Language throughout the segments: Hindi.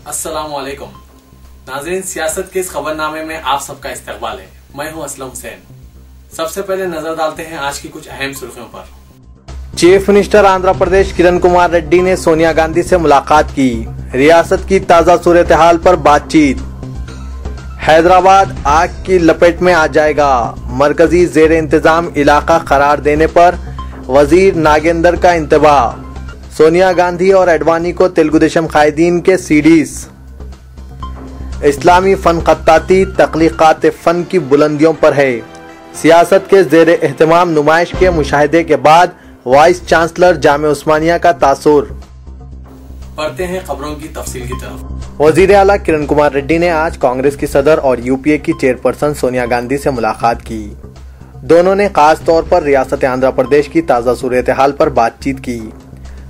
अस्सलामुअलैकुम नाज़रीन, सियासत के इस खबरनामे में आप सबका इस्तकबाल है। मैं हूं असलम हुसैन। सबसे पहले नजर डालते हैं आज की कुछ अहम सुर्खियों पर। चीफ मिनिस्टर आंध्र प्रदेश किरण कुमार रेड्डी ने सोनिया गांधी से मुलाकात की। रियासत की ताजा सूरत हाल पर बातचीत। हैदराबाद आग की लपेट में आ जाएगा, मरकजी जेर इंतजाम इलाका करार देने पर वजीर नागेंद्र का इंतबाह। सोनिया गांधी और एडवाणी को तेलुगुदेशम कायदीन के सीडीज। इस्लामी फन खत्ताती तख्लीकात फन की बुलंदियों पर है। सियासत के जेर एहतमाम नुमाइश के मुशाहिदे के बाद वाइस चांसलर जामे उस्मानिया का तासुर। बढ़ते हैं खबरों की तफसील की तरफ। वजीर आला किरण कुमार रेड्डी ने आज कांग्रेस की सदर और यूपीए की चेयरपर्सन सोनिया गांधी से मुलाकात की। दोनों ने खास तौर पर रियासत आंध्र प्रदेश की ताज़ा सूरत हाल पर बातचीत की।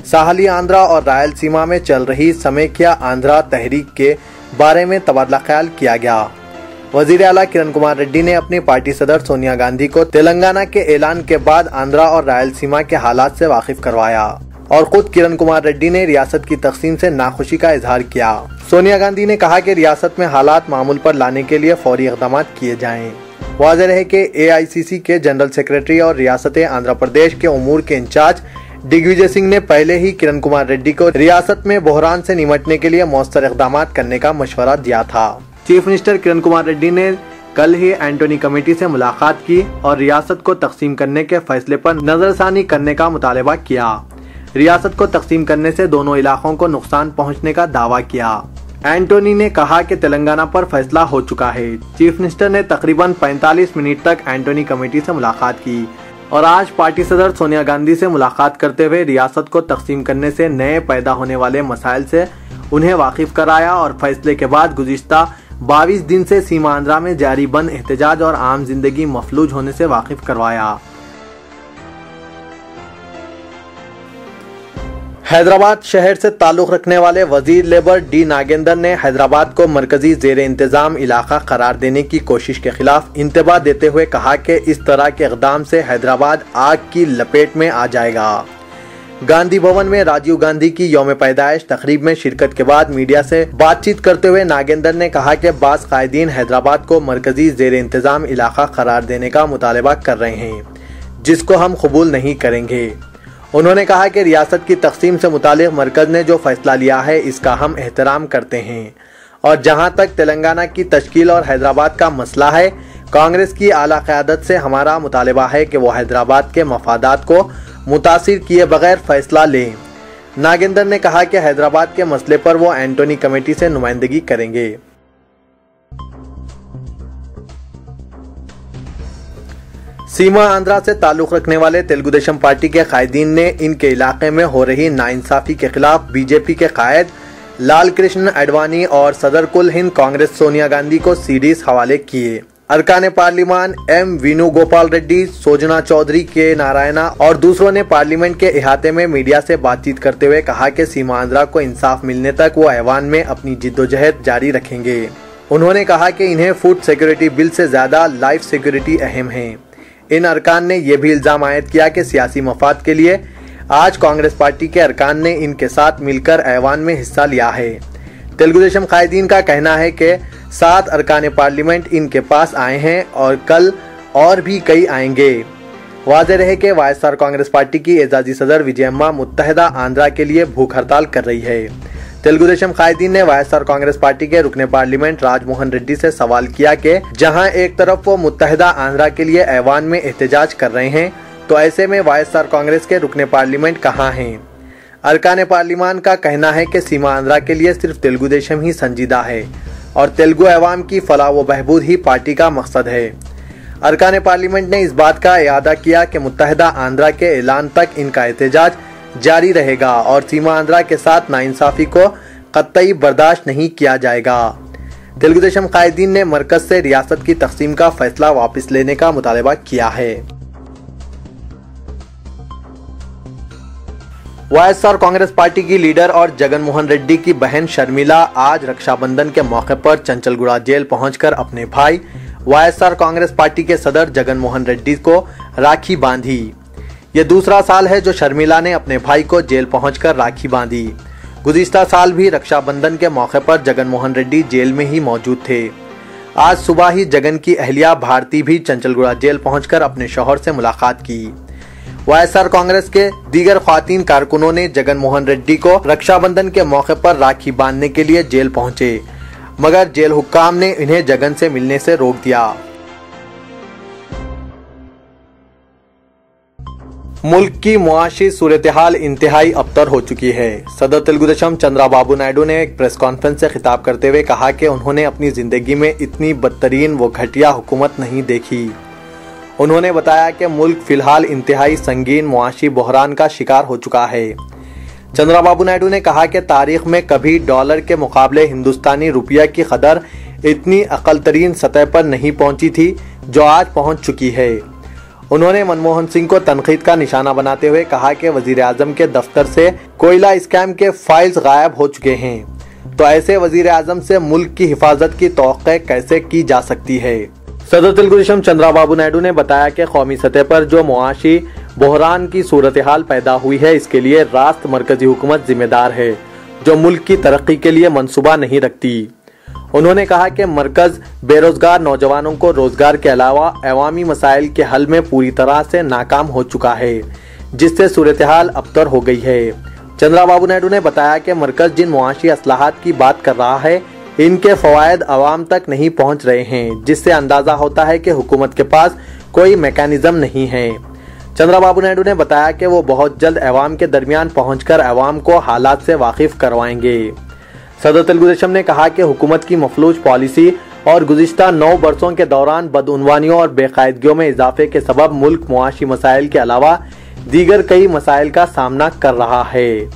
साहली आंध्रा और रायलसीमा में चल रही समेकिया आंध्रा तहरीक के बारे में तबादला ख्याल किया गया। वजीर आला किरण कुमार रेड्डी ने अपनी पार्टी सदर सोनिया गांधी को तेलंगाना के ऐलान के बाद आंध्रा और रायलसीमा के हालात से वाकिफ करवाया और खुद किरण कुमार रेड्डी ने रियासत की तकसीम से नाखुशी का इजहार किया। सोनिया गांधी ने कहा कि रियासत में हालात मामूल पर लाने के लिए फौरी इक़दाम किए जाएं। वाज़ेह है कि AICC के जनरल सेक्रेटरी और रियासत आंध्र प्रदेश के उमूर के इंचार्ज दिग्विजय सिंह ने पहले ही किरण कुमार रेड्डी को रियासत में बहरान से निपटने के लिए मौसर इक़दाम करने का मशवरा दिया था। चीफ मिनिस्टर किरण कुमार रेड्डी ने कल ही एंटोनी कमेटी से मुलाकात की और रियासत को तकसीम करने के फैसले पर नजरसानी करने का मुतालबा किया। रियासत को तकसीम करने से दोनों इलाकों को नुकसान पहुँचने का दावा किया। एंटोनी ने कहा कि तेलंगाना पर फैसला हो चुका है। चीफ मिनिस्टर ने तकरीबन 45 मिनट तक एंटोनी कमेटी से मुलाकात की और आज पार्टी सदर सोनिया गांधी से मुलाकात करते हुए रियासत को तकसीम करने से नए पैदा होने वाले मसाइल से उन्हें वाकिफ कराया और फैसले के बाद गुज़िश्ता 22 दिन से सीमा आंध्रा में जारी बंद एहतजाज और आम जिंदगी मफलूज होने से वाकिफ करवाया। हैदराबाद शहर से ताल्लुक रखने वाले वजीर लेबर डी नागेंद्र ने हैदराबाद को मरकजी जेर इंतजाम इलाका करार देने की कोशिश के खिलाफ इंतबाह देते हुए कहा कि इस तरह के इक़दाम से हैदराबाद आग की लपेट में आ जाएगा। गांधी भवन में राजीव गांधी की यौम पैदाइश तकरीब में शिरकत के बाद मीडिया से बातचीत करते हुए नागेंद्र ने कहा कि बाज़ कायदीन हैदराबाद को मरकजी जेर इंतजाम इलाका करार देने का मुतालबा कर रहे हैं, जिसको हम कबूल नहीं करेंगे। उन्होंने कहा कि रियासत की तकसीम से मुतालिक मरकज ने जो फैसला लिया है इसका हम एहतराम करते हैं और जहां तक तेलंगाना की तश्कील और हैदराबाद का मसला है, कांग्रेस की आला क़यादत से हमारा मुतालबा है कि वो हैदराबाद के मफादात को मुतासिर किए बगैर फैसला लें। नागेंद्र ने कहा कि हैदराबाद के मसले पर वो एंटोनी कमेटी से नुमाइंदगी करेंगे। सीमा आंध्रा से ताल्लुक रखने वाले तेलुगुदेशम पार्टी के कायदीन ने इनके इलाके में हो रही नाइंसाफी के खिलाफ बीजेपी के कायद लाल कृष्ण एडवाणी और सदर कुल हिंद कांग्रेस सोनिया गांधी को सीडीज हवाले किए। अरकान पार्लिमान M वेणुगोपाल रेड्डी, सोजना चौधरी, के नारायणा और दूसरों ने पार्लियामेंट के इहाते में मीडिया से बातचीत करते हुए कहा कि सीमा आंध्रा को इंसाफ मिलने तक वो ऐवान में अपनी जिद्दोजहद जारी रखेंगे। उन्होंने कहा कि इन्हें फूड सिक्योरिटी बिल से ज्यादा लाइफ सिक्योरिटी अहम है। इन अरकान ने यह भी इल्जाम आयद किया कि सियासी मफाद के लिए आज कांग्रेस पार्टी के अरकान ने इनके साथ मिलकर ऐवान में हिस्सा लिया है। तेलुगुदेशम कायदीन का कहना है कि 7 अरकान पार्लियामेंट इनके पास आए हैं और कल और भी कई आएंगे। वाज़ेह रहे कि वाईएसआर कांग्रेस पार्टी की एजाजी सदर विजयम्मा मुत्तहिदा आंध्रा के लिए भूख हड़ताल कर रही है। तेलुगुदेशम कायदीन ने वाईएसआर कांग्रेस पार्टी के रुकने पार्लियामेंट राजमोहन रेड्डी से सवाल किया कि जहां एक तरफ वो मुत्तहिदा आंध्रा के लिए ऐवान में एहतजाज कर रहे हैं, तो ऐसे में वाईएसआर कांग्रेस के रुकने पार्लियामेंट कहां हैं? अरकान पार्लिमान का कहना है कि सीमा आंध्रा के लिए सिर्फ तेलुगुदेशम ही संजीदा है और तेलुगु अवाम की फलाह व बहबूद ही पार्टी का मकसद है। अरकान पार्लियामेंट ने इस बात का इयादा किया कि मुत्तहिदा आंध्रा के ऐलान तक इनका एहतजाज जारी रहेगा और सीमा आंध्रा के साथ नाइंसाफी को कतई बर्दाश्त नहीं किया जाएगा। तेलुगुदेशम कायदीन ने मरकज से रियासत की तकसीम का फैसला वापस लेने का मुतालबा किया है। वाईएसआर कांग्रेस पार्टी की लीडर और जगनमोहन रेड्डी की बहन शर्मिला आज रक्षाबंधन के मौके पर चंचलगुड़ा जेल पहुंचकर अपने भाई वाईएसआर कांग्रेस पार्टी के सदर जगनमोहन रेड्डी को राखी बांधी। ये दूसरा साल है जो शर्मिला ने अपने भाई को जेल पहुंचकर राखी बांधी। गुज़िश्ता साल भी रक्षाबंधन के मौके पर जगन मोहन रेड्डी जेल में ही मौजूद थे। आज सुबह ही जगन की अहलिया भारती भी चंचलगुड़ा जेल पहुंचकर अपने शौहर से मुलाकात की। वाईएसआर कांग्रेस के दीगर ख्वातीन कारकुनों ने जगन मोहन रेड्डी को रक्षाबंधन के मौके पर राखी बांधने के लिए जेल पहुंचे, मगर जेल हुक्काम ने इन्हें जगन से मिलने से रोक दिया। मुल्क की मुआशी सूरत-ए-हाल इंतहाई अबतर हो चुकी है। सदर तेलुगुदेशम चंद्राबाबू नायडू ने एक प्रेस कॉन्फ्रेंस से खिताब करते हुए कहा कि उन्होंने अपनी जिंदगी में इतनी बदतरीन व घटिया हुकूमत नहीं देखी। उन्होंने बताया कि मुल्क फिलहाल इंतहाई संगीन मुआशी बहरान का शिकार हो चुका है। चंद्राबाबू नायडू ने कहा कि तारीख में कभी डॉलर के मुकाबले हिंदुस्तानी रुपया की कदर इतनी अकल तरीन सतह पर नहीं पहुंची थी जो आज पहुंच चुकी है। उन्होंने मनमोहन सिंह को तनकीद का निशाना बनाते हुए कहा कि वजीर आजम के दफ्तर से कोयला स्कैम के फाइल्स गायब हो चुके हैं, तो ऐसे वजीर आजम से मुल्क की हिफाजत की तौक़े कैसे की जा सकती है। सदर तेलुगुदेशम चंद्राबाबू नायडू ने बताया कि कौमी सतह पर जो मुआशी बहरान की सूरत हाल पैदा हुई है, इसके लिए रास्त मरकजी हुकूमत जिम्मेदार है, जो मुल्क की तरक्की के लिए मनसूबा नहीं रखती। उन्होंने कहा कि मरकज बेरोजगार नौजवानों को रोजगार के अलावा अवामी मसाइल के हल में पूरी तरह से नाकाम हो चुका है, जिससे सूरत हाल अबतर हो गई है। चंद्राबाबू नायडू ने बताया कि मरकज जिन मुआशी असलाहत की बात कर रहा है, इनके फवायद अवाम तक नहीं पहुंच रहे हैं, जिससे अंदाजा होता है कि हुकूमत के पास कोई मैकेनिज्म नहीं है। चंद्राबाबू नायडू ने बताया कि वो बहुत जल्द अवाम के दरमियान पहुंचकर अवाम को हालात से वाकिफ करवाएंगे। सदर तेलुगुदेशम ने कहा कि हुकूमत की मफलूज पॉलिसी और गुज़िश्ता 9 बरसों के दौरान बदउनवानियों और बेकायदगियों में इजाफे के सबब मुल्क मुआशी मसाइल के अलावा दीगर कई मसाइल का सामना कर रहा है।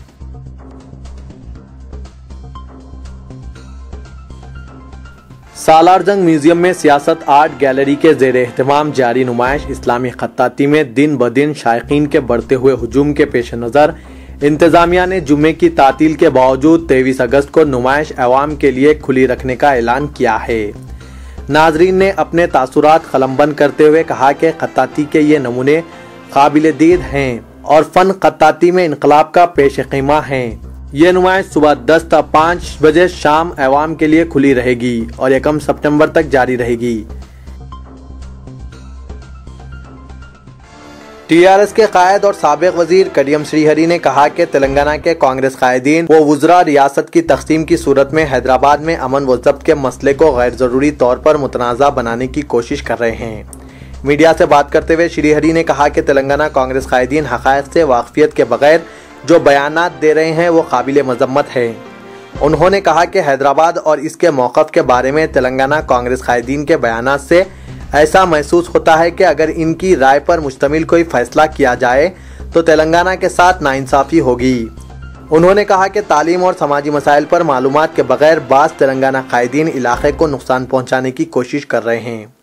सालारजंग म्यूजियम में सियासत आर्ट गैलरी के ज़ेर एहतमाम जारी नुमाइश इस्लामी खत्ताती में दिन ब दिन शायकीन के बढ़ते हुए हुजूम के पेश नज़र इंतजामिया ने जुम्मे की तातील के बावजूद 23 अगस्त को नुमाइश अवाम के लिए खुली रखने का ऐलान किया है। नाजरीन ने अपने तासुरात कलमबंद करते हुए कहा कि खत्ताती के ये नमूने काबिल दीद हैं और फन खत्ताती में इनकलाब का पेश कीमा है। ये नुमाइश सुबह 10 से 5 बजे शाम अवाम के लिए खुली रहेगी और 1 सितंबर तक जारी रहेगी। टीआरएस के कायद और साबिक वजीर कडियम श्रीहरि ने कहा कि तेलंगाना के कांग्रेस कायदीन व वुज़रा रियासत की तकसीम की सूरत में हैदराबाद में अमन व ज़ब्त के मसले को गैर ज़रूरी तौर पर मुतनाज़ा बनाने की कोशिश कर रहे हैं। मीडिया से बात करते हुए श्रीहरि ने कहा कि तेलंगाना कांग्रेस कायदीन हक़ाइक़ से वाक़फियत के बगैर जो बयानात दे रहे हैं वो काबिल मज़म्मत है। उन्होंने कहा कि हैदराबाद और इसके मौक़िफ़ के बारे में तेलंगाना कांग्रेस कायदीन के बयानात से ऐसा महसूस होता है कि अगर इनकी राय पर मुश्तमिल कोई फैसला किया जाए तो तेलंगाना के साथ नाइंसाफ़ी होगी। उन्होंने कहा कि तालीम और समाजी मसाइल पर मालूमात के बगैर बाज़ तेलंगाना कायदीन इलाके को नुकसान पहुँचाने की कोशिश कर रहे हैं।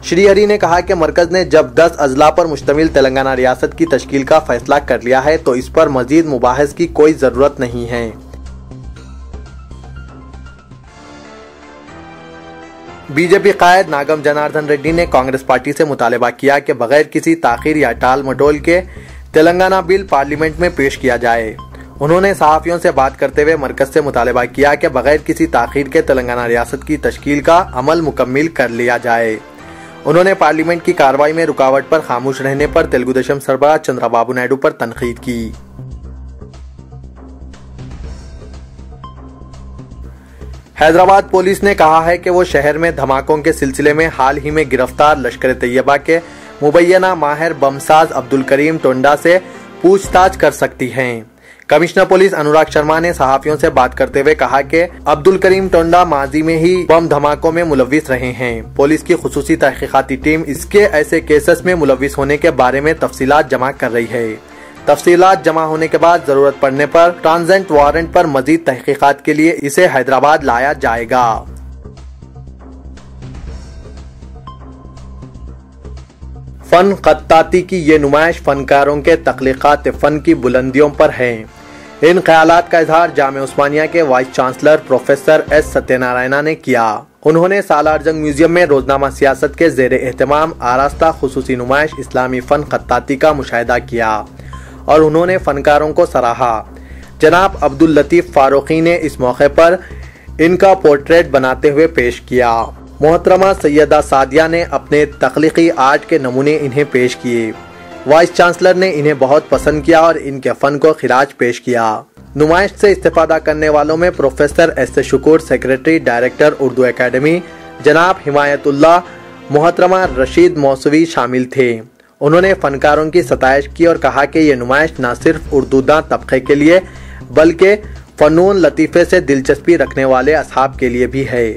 श्रीहरि ने कहा कि मरकज ने जब 10 अजला पर मुश्तमिल तेलंगाना रियासत की तश्कील का फैसला कर लिया है तो इस पर मजीद मुबाहिस की कोई ज़रूरत नहीं है। बीजेपी कायद नागम जनार्दन रेड्डी ने कांग्रेस पार्टी से मुतालबा किया कि बगैर किसी ताखीर या टाल मटोल के तेलंगाना बिल पार्लियामेंट में पेश किया जाए। उन्होंने सहाफ़ियों से बात करते हुए मरकज से मुतालबा किया कि बगैर किसी ताखीर के तेलंगाना रियासत की तश्कील का अमल मुकम्मिल कर लिया जाए। उन्होंने पार्लियामेंट की कार्रवाई में रुकावट पर खामोश रहने पर तेलुगुदेशम सरबराह चंद्राबाबू नायडू पर तनकीद की। हैदराबाद पुलिस ने कहा है कि वो शहर में धमाकों के सिलसिले में हाल ही में गिरफ्तार लश्कर तैयबा के मुबैना माहिर बमसाज अब्दुल करीम टोंडा से पूछताछ कर सकती है। कमिश्नर पुलिस अनुराग शर्मा ने सहाफियों से बात करते हुए कहा कि अब्दुल करीम टोंडा माजी में ही बम धमाकों में मुलविस रहे हैं। पुलिस की खुसूसी तहकीकाती टीम इसके ऐसे केसेस में मुलविस होने के बारे में तफसीलात जमा कर रही है। तफसीलात जमा होने के बाद जरूरत पड़ने पर ट्रांजेंट वारंट पर मजीद तहकीकात के लिए इसे हैदराबाद लाया जाएगा। फन खत्ताती की ये नुमाइश फनकारों के तख्लीकात फन की बुलंदियों पर है। इन ख्यालात का इजहार जामिया उस्मानिया के vice chancellor professor S Satyanarayana ने किया। उन्होंने सालारजंग म्यूजियम में रोजनामा सियासत के ज़ेर एहतमाम आरास्ता खुसूसी नुमाइश इस्लामी फन खत्ताती का मुशाहिदा किया और उन्होंने फनकारों को सराहा। जनाब अब्दुल लतीफ फारूकी ने इस मौके पर इनका पोर्ट्रेट बनाते हुए पेश किया। मोहतरमा सैयदा सादिया ने अपने तख्लीकी आर्ट के नमूने इन्हें पेश किए। वाइस चांसलर ने इन्हें बहुत पसंद किया और इनके फन को खिराज पेश किया। नुमाइश से इस्तेफादा करने वालों में professor S Shukur, secretary director Urdu academy जनाब हिमायतुल्लाह, मोहतरमा रशीद मौसवी शामिल थे। उन्होंने फनकारों की सताइश की और कहा कि ये नुमाइश न सिर्फ उर्दूदां तबके के लिए बल्कि फनून लतीफ़े से दिलचस्पी रखने वाले असहाब के लिए भी है।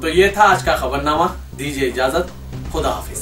तो ये था आज का खबरनामा। दीजिए इजाजत, खुदा हाफिज।